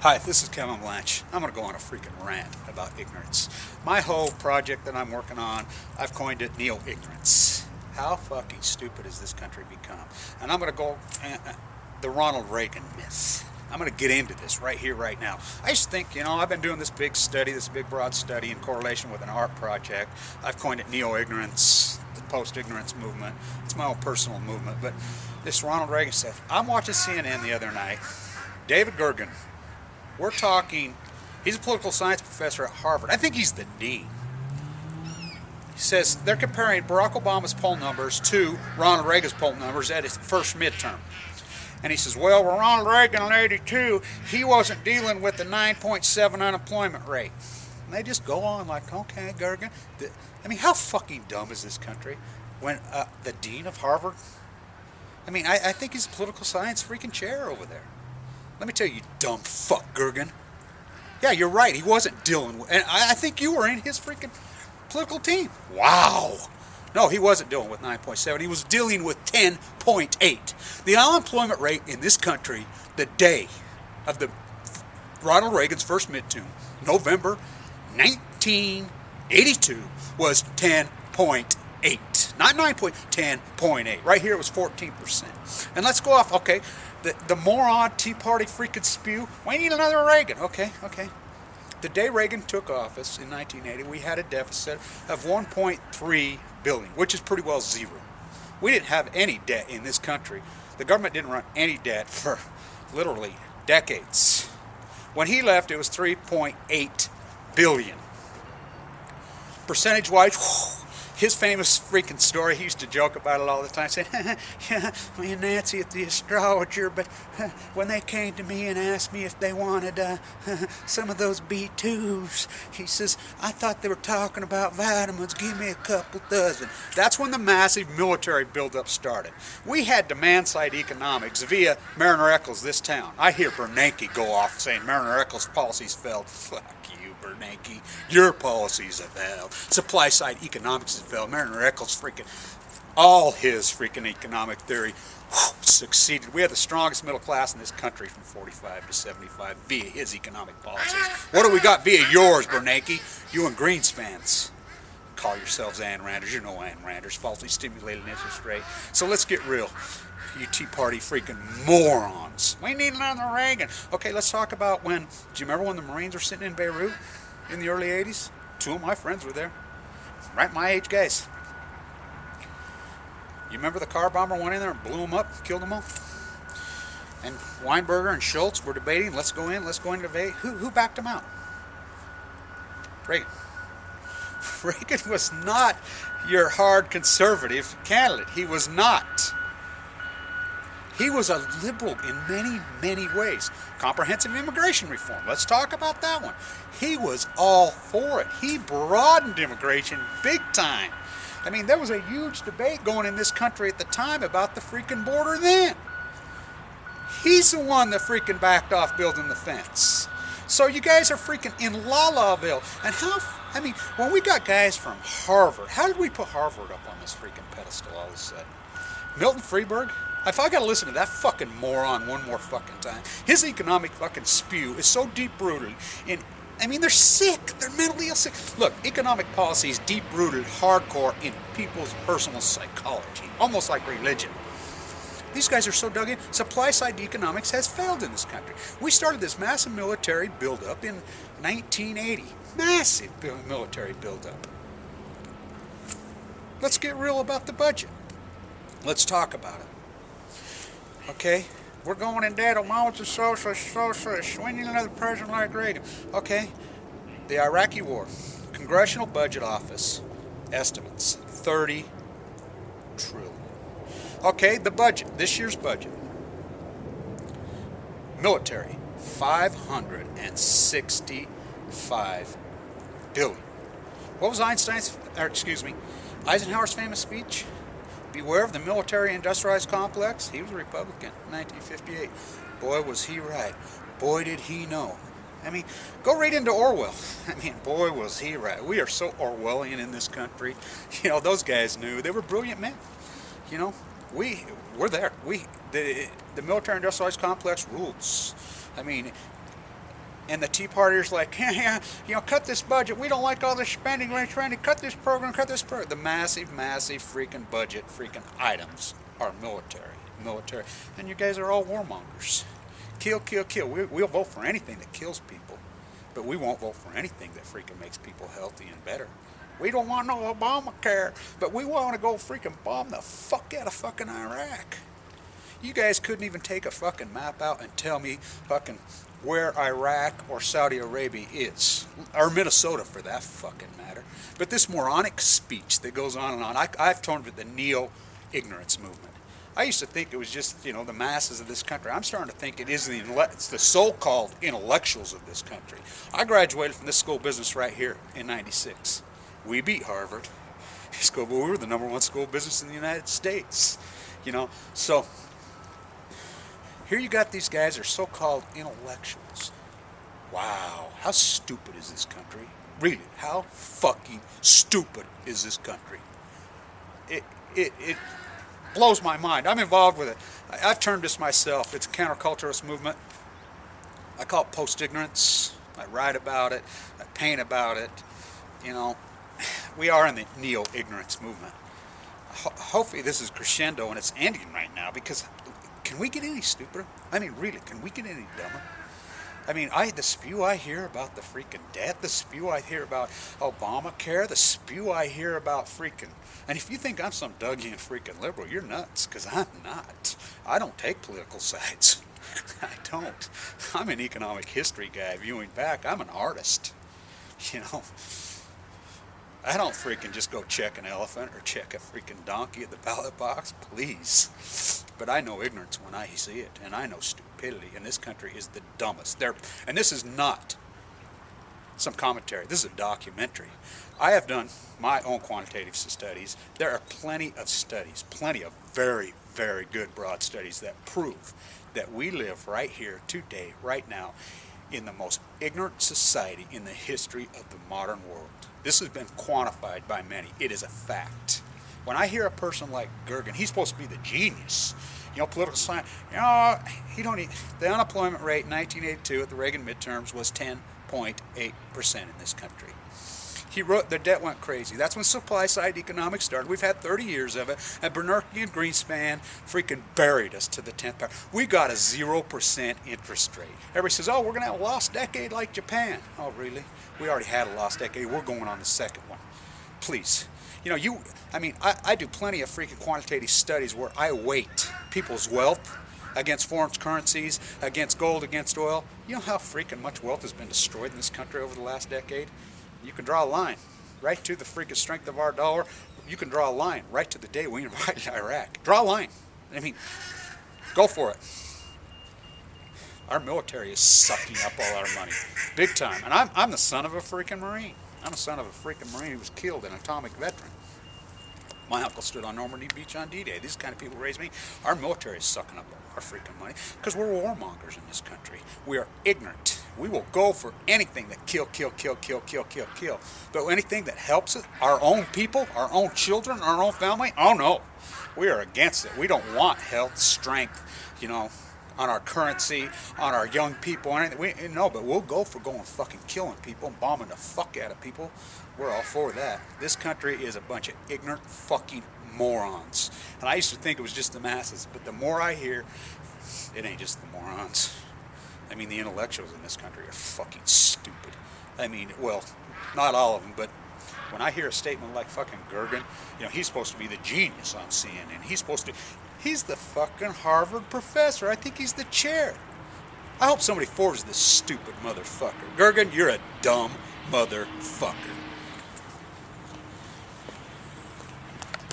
Hi, this is Kevin Blanche. I'm going to go on a freaking rant about ignorance. My whole project that I'm working on, I've coined it neo-ignorance. How fucking stupid has this country become? And I'm going to go the Ronald Reagan myth. I'm going to get into this right here, right now. I just think, I've been doing this big study, this big broad study in correlation with an art project. I've coined it neo-ignorance, the post-ignorance movement. It's my own personal movement. But this Ronald Reagan stuff, I'm watching CNN the other night. David Gurgen. We're talking, he's a political science professor at Harvard. I think he's the dean. He says they're comparing Barack Obama's poll numbers to Ronald Reagan's poll numbers at his first midterm. And he says, well, with Ronald Reagan in '82, he wasn't dealing with the 9.7 unemployment rate. And they just go on like, okay, Gurgen. How fucking dumb is this country? When the dean of Harvard, I think he's a political science freaking chair over there. Let me tell you, dumb fuck, Gurgen. Yeah, you're right. He wasn't dealing with... And I think you were in his freaking political team. Wow. No, he wasn't dealing with 9.7. He was dealing with 10.8. The unemployment rate in this country, the day of the Ronald Reagan's first midterm, November 1982, was 10.8. Not 10.8. Right here it was 14%. And let's go off, okay... The moron Tea Party freaking spew. We need another Reagan. Okay. The day Reagan took office in 1980, we had a deficit of 1.3 billion, which is pretty well zero. We didn't have any debt in this country. The government didn't run any debt for literally decades. When he left, it was 3.8 billion. Percentage-wise, his famous freaking story, he used to joke about it all the time, saying, yeah, me and Nancy at the astrologer, but when they came to me and asked me if they wanted some of those B2s, he says, I thought they were talking about vitamins, give me a couple dozen. That's when the massive military buildup started. We had demand-side economics via Mariner Eccles, this town. I hear Bernanke go off saying Mariner Eccles' policies failed. Fuck you, Bernanke. Your policies have failed. Supply-side economics has failed. Mariner Eccles freaking, all his freaking economic theory succeeded. We had the strongest middle class in this country from 45 to 75 via his economic policies. What do we got via yours, Bernanke? You and Greenspans. Call yourselves Ayn Randers. You know Ayn Randers. Falsely stimulated interest rate. So let's get real. You Tea Party freaking morons. We need another Reagan. Okay, let's talk about when, do you remember when the Marines were sitting in Beirut in the early 80s? Two of my friends were there. Right, my age guys. You remember the car bomber went in there and blew them up, killed them all? And Weinberger and Schultz were debating, let's go in to debate. Who backed them out? Reagan. Reagan was not your hard conservative candidate. He was not. He was a liberal in many, many ways. Comprehensive immigration reform. Let's talk about that one. He was all for it. He broadened immigration big time. There was a huge debate going in this country at the time about the freaking border then. He's the one that freaking backed off building the fence. So you guys are freaking in La-La-ville. And when we got guys from Harvard, how did we put Harvard up on this freaking pedestal all of a sudden? Milton Friedberg? If I gotta listen to that fucking moron one more fucking time, his economic fucking spew is so deep-rooted in, they're sick. They're mentally ill sick. Look, economic policy is deep-rooted, hardcore in people's personal psychology, almost like religion. These guys are so dug in. Supply-side economics has failed in this country. We started this massive military buildup in 1980. Massive military buildup. Let's get real about the budget. Let's talk about it. Okay, we're going in debt. Obama's a socialist. We need another president like Reagan. Okay, the Iraqi war. Congressional Budget Office estimates 30 trillion. Okay, the budget, this year's budget. Military, 565 billion. What was Eisenhower's famous speech? Beware of the military industrialized complex. He was a Republican in 1958. Boy, was he right. Boy, did he know. Go right into Orwell. Boy, was he right. We are so Orwellian in this country. Those guys knew. They were brilliant men. We're there. The military industrialized complex rules. And the Tea Partiers like, yeah, cut this budget. We don't like all this spending. We're trying to cut this program, cut this program. The massive, massive freaking budget, freaking items are military. And you guys are all warmongers. Kill, kill, kill. We'll vote for anything that kills people, but we won't vote for anything that freaking makes people healthy and better. We don't want no Obamacare, but we want to go freaking bomb the fuck out of fucking Iraq. You guys couldn't even take a fucking map out and tell me fucking where Iraq or Saudi Arabia is, or Minnesota for that fucking matter. But this moronic speech that goes on and on, I've termed it the neo-ignorance movement. I used to think it was just, the masses of this country. I'm starting to think it's the so-called intellectuals of this country. I graduated from this school of business right here in '96. We beat Harvard. We were the #1 school of business in the United States. So here you got these guys are so-called intellectuals. Wow, how stupid is this country? Really, how fucking stupid is this country? It blows my mind. I'm involved with it. I've termed this myself. It's a counterculturalist movement. I call it post-ignorance. I write about it. I paint about it. We are in the neo-ignorance movement. Hopefully this is crescendo and it's ending right now, because can we get any stupider? I mean, really, can we get any dumber? I mean, the spew I hear about the freaking debt, the spew I hear about Obamacare, the spew I hear about freaking... And if you think I'm some Dougie and freaking liberal, you're nuts, because I'm not. I don't take political sides. I don't. I'm an economic history guy viewing back. I'm an artist. I don't freaking just go check an elephant or check a freaking donkey at the ballot box, please. But I know ignorance when I see it, and I know stupidity, and this country is the dumbest. And this is not some commentary. This is a documentary. I have done my own quantitative studies. There are plenty of studies, plenty of very, very good broad studies that prove that we live right here, today, right now, in the most ignorant society in the history of the modern world. This has been quantified by many. It is a fact. When I hear a person like Gurgen, he's supposed to be the genius. Political science. The unemployment rate in 1982 at the Reagan midterms was 10.8% in this country. He wrote the debt went crazy. That's when supply side economics started. We've had 30 years of it, and Bernanke and Greenspan freaking buried us to the 10th power. We got a 0% interest rate. Everybody says, oh, we're going to have a lost decade like Japan. Oh, really? We already had a lost decade. We're going on the second one. Please. I do plenty of freaking quantitative studies where I weight people's wealth against foreign currencies, against gold, against oil. You know how freaking much wealth has been destroyed in this country over the last decade? You can draw a line right to the freaking strength of our dollar. You can draw a line right to the day we invaded Iraq. Draw a line. Go for it. Our military is sucking up all our money, big time. And I'm the son of a freaking Marine. I'm the son of a freaking Marine who was killed, an atomic veteran. My uncle stood on Normandy Beach on D-Day. These kind of people raised me. Our military is sucking up our freaking money because we're warmongers in this country. We are ignorant. We will go for anything that kill. But anything that helps it, our own people, our own children, our own family, oh no. We are against it. We don't want health, strength, on our currency, on our young people, anything. But we'll go for going fucking killing people and bombing the fuck out of people. We're all for that. This country is a bunch of ignorant fucking morons. And I used to think it was just the masses, but the more I hear, it ain't just the morons. The intellectuals in this country are fucking stupid. Not all of them, but when I hear a statement like fucking Gurgen, he's supposed to be the genius on CNN. He's the fucking Harvard professor. I think he's the chair. I hope somebody forwards this stupid motherfucker. Gurgen, you're a dumb motherfucker.